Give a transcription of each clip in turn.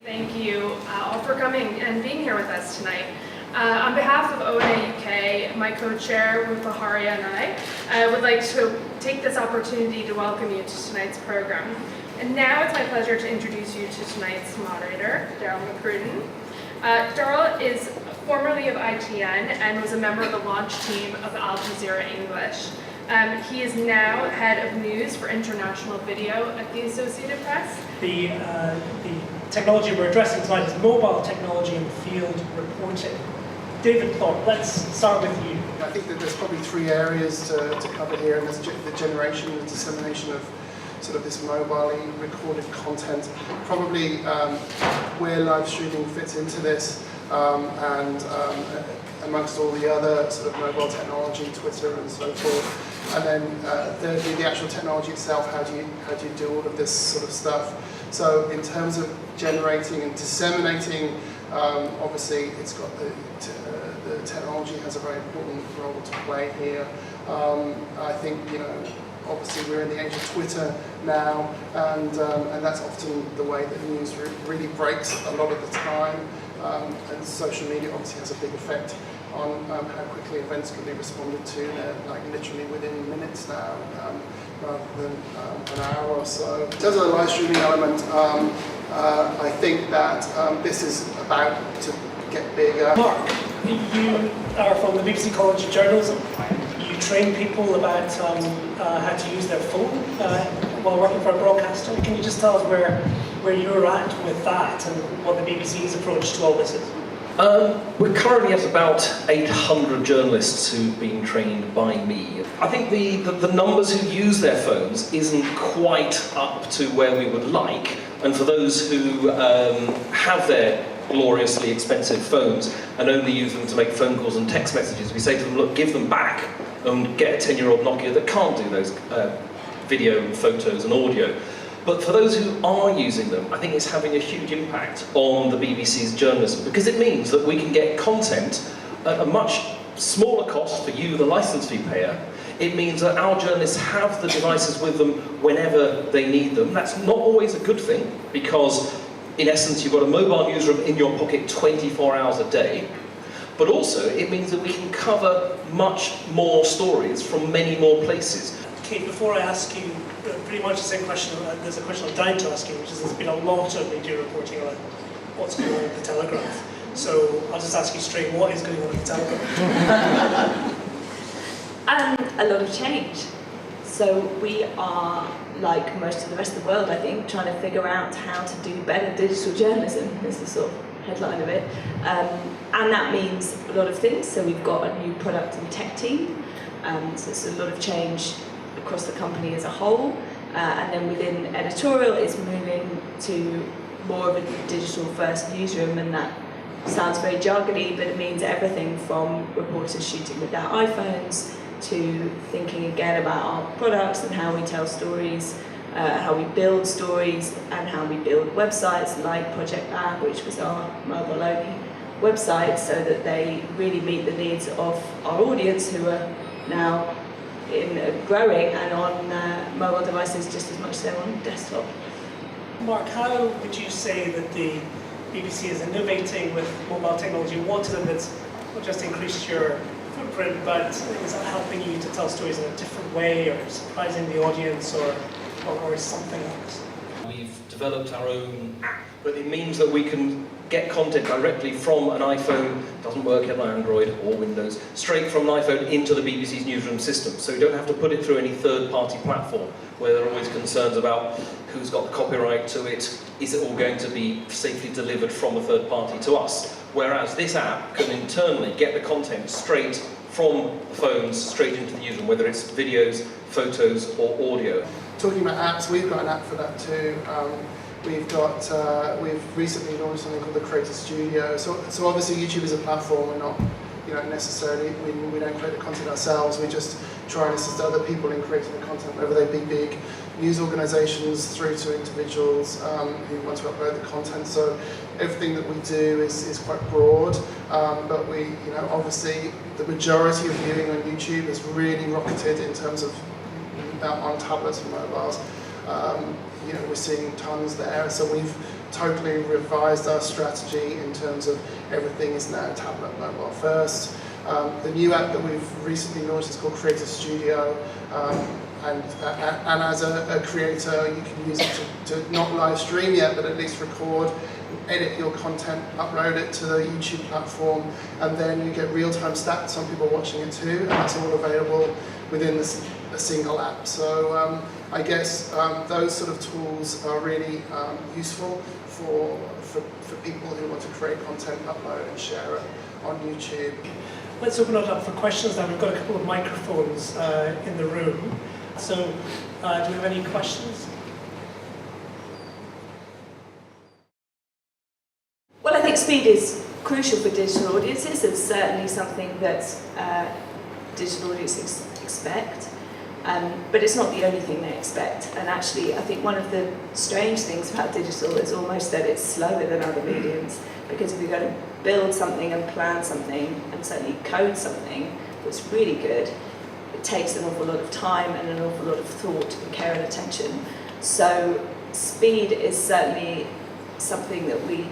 Thank you all for coming and being here with us tonight. On behalf of ONA UK, my co-chair Rupa Haria and I would like to take this opportunity to welcome you to tonight's program. And now it's my pleasure to introduce you to tonight's moderator, Derl McCrudden. Derl is formerly of ITN and was a member of the launch team of Al Jazeera English. He is now head of news for international video at the Associated Press. The technology we're addressing tonight is mobile technology and field reporting. David Thorpe, let's start with you. I think that there's probably three areas to cover here, and there's the generation and dissemination of sort of this mobile recorded content. Probably where live streaming fits into this, and amongst all the other sort of mobile technology, Twitter and so forth. And then thirdly, the actual technology itself. How do you do all of this sort of stuff? So in terms of generating and disseminating, obviously it's got the technology has a very important role to play here. I think, you know, obviously we're in the age of Twitter now, and that's often the way that news really breaks a lot of the time. And social media obviously has a big effect on how quickly events can be responded to. They're like literally within minutes now, rather than an hour or so. In terms of the live streaming element, I think that this is about to get bigger. Mark, you are from the BBC College of Journalism. You train people about how to use their phone while working for a broadcaster. Can you just tell us where you're at with that and what the BBC's approach to all this is? We're currently at about 800 journalists who've been trained by me. I think the numbers who use their phones isn't quite up to where we would like, and for those who have their gloriously expensive phones and only use them to make phone calls and text messages, we say to them, look, give them back and get a 10-year-old Nokia that can't do those video, photos and audio. But for those who are using them, I think it's having a huge impact on the BBC's journalism, because it means that we can get content at a much smaller cost for you, the licence fee payer. It means that our journalists have the devices with them whenever they need them. That's not always a good thing, because in essence you've got a mobile newsroom in your pocket 24 hours a day. But also it means that we can cover much more stories from many more places. Kate, before I ask you pretty much the same question, there's a question I'm dying to ask you, which is there's been a lot of media reporting about what's going on with the Telegraph. So I'll just ask you straight, what is going on with the Telegraph? A lot of change. So we are, like most of the rest of the world, I think, trying to figure out how to do better digital journalism, is the sort of headline of it. And that means a lot of things. So we've got a new product and tech team. So it's a lot of change across the company as a whole, and then within editorial it's moving to more of a digital first newsroom, and that sounds very jargony, but it means everything from reporters shooting with their iPhones to thinking again about our products and how we tell stories, how we build stories and how we build websites like Project Lab, which was our mobile only website, so that they really meet the needs of our audience who are now growing and on mobile devices just as much as they're on desktop. Mark, how would you say that the BBC is innovating with mobile technology? What is it that's not just increased your footprint, but is that helping you to tell stories in a different way, or surprising the audience, or something else? We've developed our own app, but it means that we can get content directly from an iPhone, doesn't work on Android or Windows, straight from an iPhone into the BBC's newsroom system. So you don't have to put it through any third-party platform, where there are always concerns about who's got the copyright to it, is it all going to be safely delivered from a third party to us. Whereas this app can internally get the content straight from the phones, straight into the newsroom, whether it's videos, photos or audio. Talking about apps, we've got an app for that too. We've recently launched something called the Creator Studio. So obviously YouTube is a platform. We're not, necessarily we don't create the content ourselves. We just try and assist other people in creating the content, whether they be big news organisations through to individuals who want to upload the content. So everything that we do is quite broad, but we, obviously the majority of viewing on YouTube is really rocketed in terms of on tablets and mobiles. We're seeing tons there. So we've totally revised our strategy in terms of everything is now tablet mobile first. The new app that we've recently launched is called Creator Studio, and as a creator you can use it to not live stream yet, but at least record, edit your content, upload it to the YouTube platform, and then you get real-time stats on people watching it too, and that's all available within a single app. So I guess those sort of tools are really useful for people who want to create content, upload and share it on YouTube. Let's open it up for questions now. We've got a couple of microphones in the room. So do we have any questions? Well, I think speed is crucial for digital audiences. It's certainly something that digital audiences expect, but it's not the only thing they expect. And actually, I think one of the strange things about digital is almost that it's slower than other mediums, because if you're going to build something and plan something and certainly code something that's really good, it takes an awful lot of time and an awful lot of thought and care and attention. So speed is certainly something that we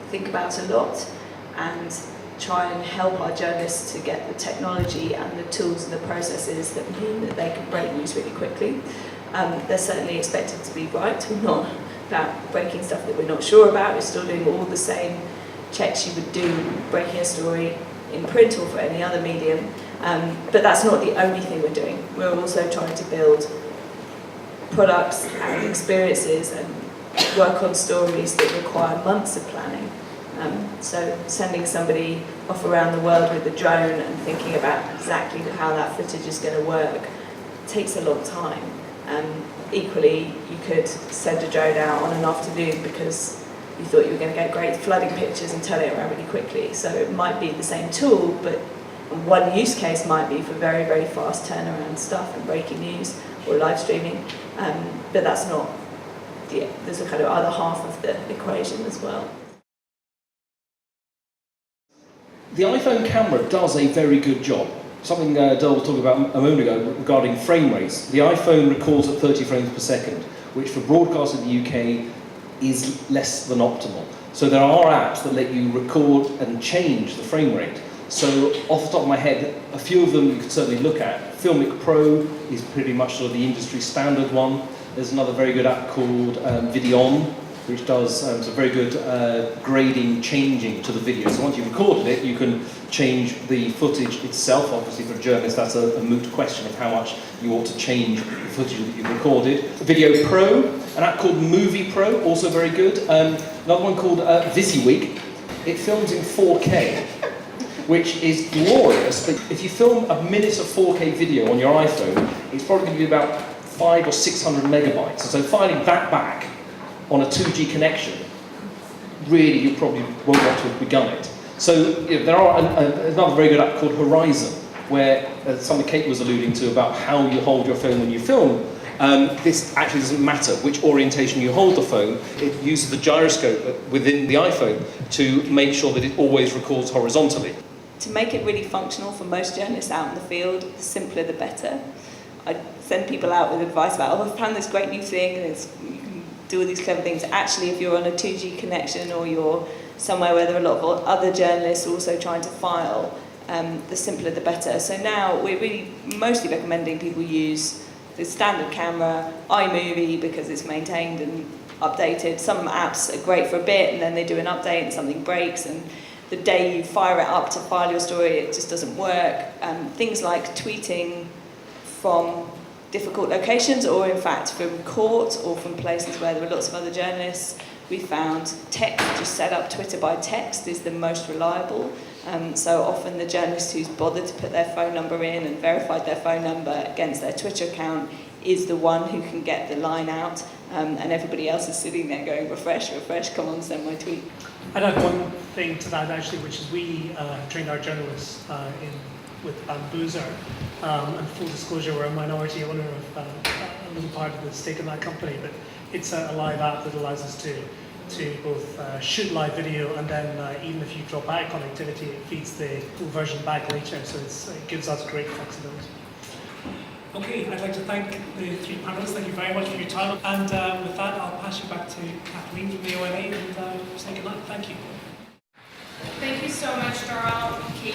think about a lot and try and help our journalists to get the technology and the tools and the processes that mean that they can break news really quickly. They're certainly expected to be right. We're not about breaking stuff that we're not sure about. We're still doing all the same checks you would do breaking a story in print or for any other medium. But that's not the only thing we're doing. We're also trying to build products and experiences and work on stories that require months of planning. So sending somebody off around the world with a drone and thinking about exactly how that footage is going to work takes a long time. Equally, you could send a drone out on an afternoon because you thought you were going to get great flooding pictures and turn it around really quickly. So it might be the same tool, but one use case might be for very, very fast turnaround stuff and breaking news or live streaming. But that's not, there's a kind of other half of the equation as well. The iPhone camera does a very good job. Something Derl was talking about a moment ago regarding frame rates. The iPhone records at 30 frames per second, which for broadcast in the UK is less than optimal. So there are apps that let you record and change the frame rate. So off the top of my head, a few of them you could certainly look at. Filmic Pro is pretty much sort of the industry standard one. There's another very good app called Videon, which does some very good grading, changing to the video. So once you've recorded it, you can change the footage itself. Obviously for a journalist, that's a moot question of how much you ought to change the footage that you've recorded. Video Pro, an app called Movie Pro, also very good. Another one called VisiWig. It films in 4K, which is glorious. But if you film a minute of 4K video on your iPhone, it's probably going to be about 500 or 600 megabytes. So filing that back on a 2G connection, really you probably won't want to have begun it. So there are another very good app called Horizon, where something Kate was alluding to about how you hold your phone when you film. This actually doesn't matter which orientation you hold the phone. It uses the gyroscope within the iPhone to make sure that it always records horizontally. To make it really functional for most journalists out in the field, the simpler the better. I send people out with advice about, I've found this great new thing, and you can do all these clever things. Actually, if you're on a 2G connection or you're somewhere where there are a lot of other journalists also trying to file, the simpler the better. So now we're really mostly recommending people use the standard camera, iMovie, because it's maintained and updated. Some apps are great for a bit and then they do an update and something breaks, and the day you fire it up to file your story, it just doesn't work. Things like tweeting from difficult locations, or in fact from court or from places where there are lots of other journalists. We found text, just set up Twitter by text, is the most reliable. So often the journalist who's bothered to put their phone number in and verified their phone number against their Twitter account is the one who can get the line out, and everybody else is sitting there going, refresh, refresh, come on, send my tweet. I'd add one thing to that actually, which is we trained our journalists with Bambuser, and full disclosure, we're a minority owner of a little part of the stake in that company, but it's a live app that allows us to both shoot live video, and then even if you drop out connectivity, it feeds the full version back later, so it gives us great flexibility. Okay, I'd like to thank the three panelists. Thank you very much for your time. And with that, I'll pass you back to Kathleen from the ONA and say goodnight. Thank you. Thank you so much, Derl, Kate,